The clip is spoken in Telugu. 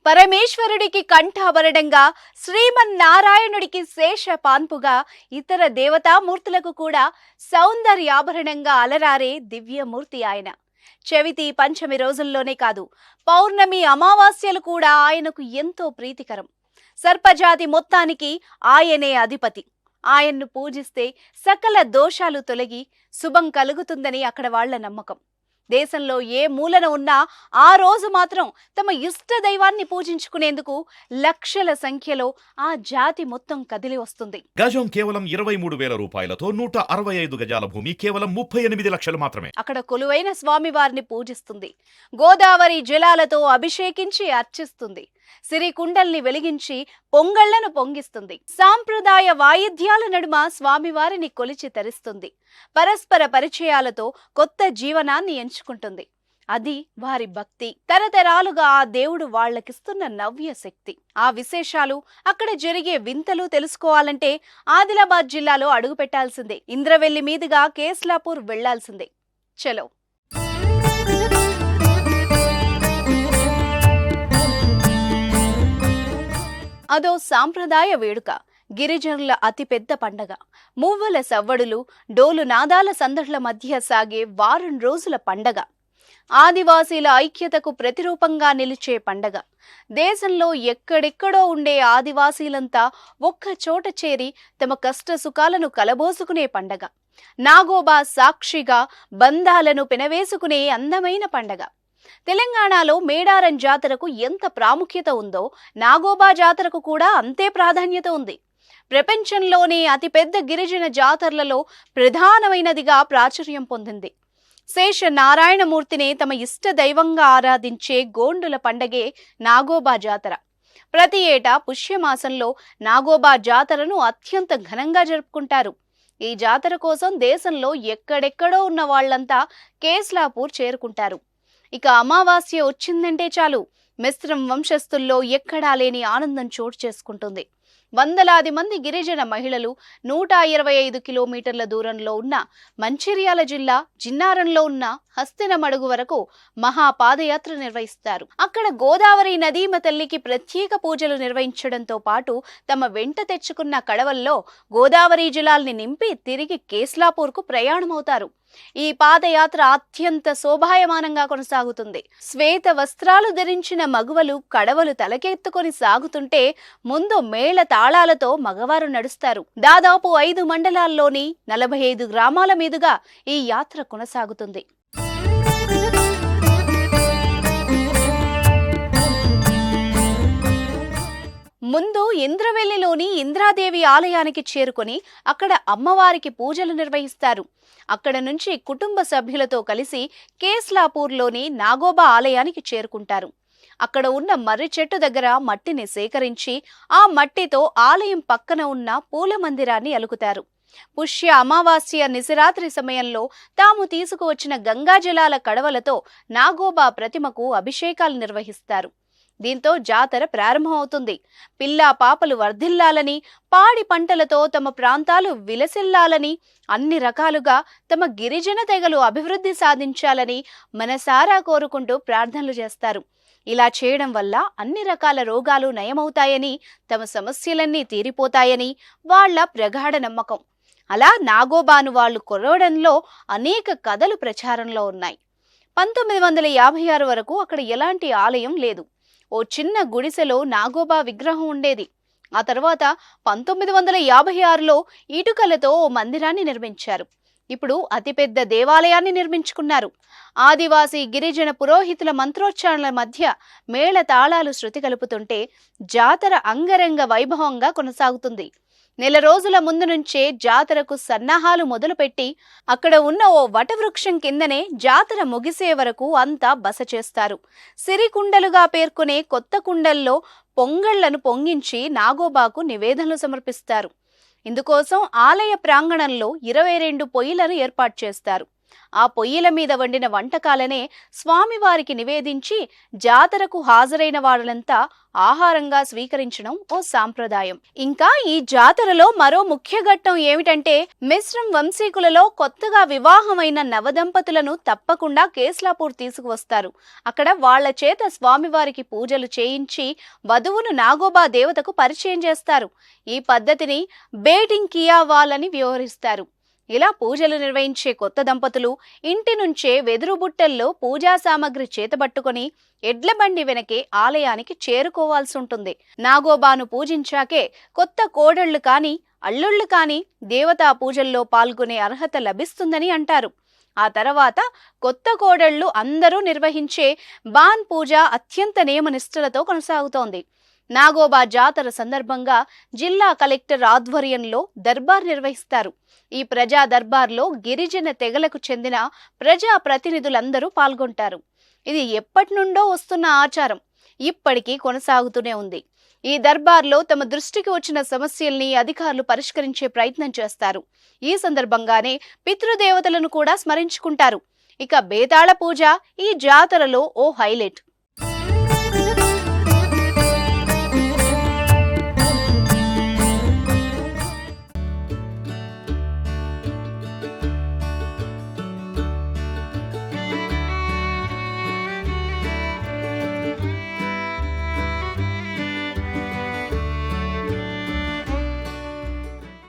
పరమేశ్వరుడికి కంఠాభరణంగా, శ్రీమన్నారాయణుడికి శేషపాన్పుగా, ఇతర దేవతామూర్తులకు కూడా సౌందర్యాభరణంగా అలరారే దివ్యమూర్తి ఆయన. చవితి పంచమి రోజుల్లోనే కాదు, పౌర్ణమి అమావాస్యలు కూడా ఆయనకు ఎంతో ప్రీతికరం. సర్పజాతి మొత్తానికి ఆయనే అధిపతి. ఆయన్ను పూజిస్తే సకల దోషాలు తొలగి శుభం కలుగుతుందని అక్కడ వాళ్ల నమ్మకం. దేశంలో ఏ మూలన ఉన్నా ఆ రోజు మాత్రం తమ ఇష్ట దైవాన్ని పూజించుకునేందుకు లక్షల సంఖ్యలో ఆ జాతి మొత్తం కదిలి వస్తుంది. గజం కేవలం 23,000 రూపాయలతో 165 గజాల భూమి కేవలం 38 లక్షలు మాత్రమే. అక్కడ కొలువైన స్వామివారిని పూజిస్తుంది. గోదావరి జలాలతో అభిషేకించి అర్చిస్తుంది. సిరికుండల్ని వెలిగించి పొంగళ్లను పొంగిస్తుంది. సాంప్రదాయ వాయిద్యాల నడుమ స్వామివారిని కొలిచి తరిస్తుంది. పరస్పర పరిచయాలతో కొత్త జీవనాన్ని ఎంచుకుంటుంది. అది వారి భక్తి. తరతరాలుగా ఆ దేవుడు వాళ్లకిస్తున్న నవ్య శక్తి. ఆ విశేషాలు, అక్కడ జరిగే వింతలు తెలుసుకోవాలంటే ఆదిలాబాద్ జిల్లాలో అడుగు పెట్టాల్సిందే. ఇంద్రవెల్లి మీదుగా కేస్లాపూర్ వెళ్లాల్సిందే. చలో. అదో సాంప్రదాయ వేడుక, గిరిజనుల అతిపెద్ద పండగ. మువ్వల సవ్వడులు, డోలు నాదాల సందడ్ల మధ్య సాగే వారం రోజుల పండగ. ఆదివాసీల ఐక్యతకు ప్రతిరూపంగా నిలిచే పండగ. దేశంలో ఎక్కడెక్కడో ఉండే ఆదివాసీలంతా ఒక్క చోట చేరి తమ కష్ట సుఖాలను కలబోసుకునే పండగ. నాగోబా సాక్షిగా బంధాలను పెనవేసుకునే అందమైన పండగ. తెలంగాణలో మేడారం జాతరకు ఎంత ప్రాముఖ్యత ఉందో నాగోబా జాతరకు కూడా అంతే ప్రాధాన్యత ఉంది. ప్రపంచంలోనే అతిపెద్ద గిరిజన జాతరలలో ప్రధానమైనదిగా ప్రాచుర్యం పొందింది. శేష నారాయణమూర్తిని తమ ఇష్ట దైవంగా ఆరాధించే గోండుల పండగే నాగోబా జాతర. ప్రతి ఏటా పుష్యమాసంలో నాగోబా జాతరను అత్యంత ఘనంగా జరుపుకుంటారు. ఈ జాతర కోసం దేశంలో ఎక్కడెక్కడో ఉన్న వాళ్లంతా కేస్లాపూర్ చేరుకుంటారు. ఇక అమావాస్య వచ్చిందంటే చాలు, మిశ్రం వంశస్థుల్లో ఎక్కడా లేని ఆనందం చోటు చేసుకుంటుంది. వందలాది మంది గిరిజన మహిళలు 125 కిలోమీటర్ల దూరంలో ఉన్న మంచిర్యాల జిల్లా జిన్నారంలో ఉన్న హస్తినమడుగు వరకు మహాపాదయాత్ర నిర్వహిస్తారు. అక్కడ గోదావరి నదీమ తల్లికి ప్రత్యేక పూజలు నిర్వహించడంతో పాటు తమ వెంట తెచ్చుకున్న కడవల్లో గోదావరి జలాల్ని నింపి తిరిగి కేస్లాపూర్కు ప్రయాణమవుతారు. ఈ పాదయాత్ర అత్యంత శోభాయమానంగా కొనసాగుతుంది. శ్వేత వస్త్రాలు ధరించిన మగువలు కడవలు తలకెత్తుకొని సాగుతుంటే ముందు మేళ తాళాలతో మగవారు నడుస్తారు. దాదాపు 5 మండలాల్లోని 45 గ్రామాల మీదుగా ఈ యాత్ర కొనసాగుతుంది. ముందు ఇంద్రవెల్లిలోని ఇంద్రాదేవి ఆలయానికి చేరుకొని అక్కడ అమ్మవారికి పూజలు నిర్వహిస్తారు. అక్కడ నుంచి కుటుంబ సభ్యులతో కలిసి కేస్లాపూర్లోని నాగోబా ఆలయానికి చేరుకుంటారు. అక్కడ ఉన్న మర్రి చెట్టు దగ్గర మట్టిని సేకరించి ఆ మట్టితో ఆలయం పక్కన ఉన్న పూల మందిరాన్ని అలుకుతారు. పుష్య అమావాస్య నిశరాత్రి సమయంలో తాము తీసుకువచ్చిన గంగాజలాల కడవలతో నాగోబా ప్రతిమకు అభిషేకాలు నిర్వహిస్తారు. దీంతో జాతర ప్రారంభమవుతుంది. పిల్లా పాపలు వర్ధిల్లాలని, పాడి పంటలతో తమ ప్రాంతాలు విలసిల్లాలని, అన్ని రకాలుగా తమ గిరిజన తెగలు అభివృద్ధి సాధించాలని మనసారా కోరుకుంటూ ప్రార్థనలు చేస్తారు. ఇలా చేయడం వల్ల అన్ని రకాల రోగాలు నయమవుతాయని, తమ సమస్యలన్నీ తీరిపోతాయని వాళ్ల ప్రగాఢ నమ్మకం. అలా నాగోబాను వాళ్లు కొలవడంలో అనేక కథలు ప్రచారంలో ఉన్నాయి. 1956 వరకు అక్కడ ఎలాంటి ఆలయం లేదు. ఓ చిన్న గుడిసెలో నాగోబా విగ్రహం ఉండేది. ఆ తర్వాత 1956లో ఇటుకలతో ఓ మందిరాన్ని నిర్మించారు. ఇప్పుడు అతిపెద్ద దేవాలయాన్ని నిర్మించుకున్నారు. ఆదివాసీ గిరిజన పురోహితుల మంత్రోచ్చారణల మధ్య మేళ తాళాలు శృతి కలుపుతుంటే జాతర అంగరంగ వైభవంగా కొనసాగుతుంది. నెల రోజుల ముందు నుంచే జాతరకు సన్నాహాలు మొదలుపెట్టి అక్కడ ఉన్న ఓ వటవృక్షం కిందనే జాతర ముగిసే వరకు అంతా బస చేస్తారు. సిరికుండలుగా పేర్కొనే కొత్త కుండల్లో పొంగళ్లను పొంగించి నాగోబాకు నివేదనలు సమర్పిస్తారు. ఇందుకోసం ఆలయ ప్రాంగణంలో 22 పొయ్యిలను ఏర్పాటు చేస్తారు. ఆ పొయ్యిల మీద వండిన వంటకాలనే స్వామివారికి నివేదించి జాతరకు హాజరైన వాళ్ళంతా ఆహారంగా స్వీకరించడం ఓ సాంప్రదాయం. ఇంకా ఈ జాతరలో మరో ముఖ్య ఘట్టం ఏమిటంటే, మిశ్రం వంశీకులలో కొత్తగా వివాహమైన నవదంపతులను తప్పకుండా కేస్లాపూర్ తీసుకువస్తారు. అక్కడ వాళ్ల చేత స్వామివారికి పూజలు చేయించి వధువును నాగోబా దేవతకు పరిచయం చేస్తారు. ఈ పద్ధతిని బేటింగ్ కియావాల్ అని వ్యవహరిస్తారు. ఇలా పూజలు నిర్వహించే కొత్త దంపతులు ఇంటి నుంచే వెదురు బుట్టల్లో పూజా సామగ్రి చేతబట్టుకొని ఎడ్ల బండి వెనకే ఆలయానికి చేరుకోవాల్సి ఉంటుంది. నాగోబాను పూజించాకే కొత్త కోడళ్లు కాని అల్లుళ్లు కాని దేవతా పూజల్లో పాల్గొనే అర్హత లభిస్తుందని అంటారు. ఆ తర్వాత కొత్త కోడళ్లు అందరూ నిర్వహించే బాన్ పూజ అత్యంత నియమనిష్ఠలతో కొనసాగుతోంది. నాగోబా జాతర సందర్భంగా జిల్లా కలెక్టర్ ఆధ్వర్యంలో దర్బార్ నిర్వహిస్తారు. ఈ ప్రజా దర్బార్లో గిరిజన తెగలకు చెందిన ప్రజా ప్రతినిధులందరూ పాల్గొంటారు. ఇది ఎప్పటి నుండో వస్తున్న ఆచారం, ఇప్పటికీ కొనసాగుతూనే ఉంది. ఈ దర్బార్లో తమ దృష్టికి వచ్చిన సమస్యల్ని అధికారులు పరిష్కరించే ప్రయత్నం చేస్తారు. ఈ సందర్భంగానే పితృదేవతలను కూడా స్మరించుకుంటారు. ఇక బేతాళ పూజ ఈ జాతరలో ఓ హైలైట్.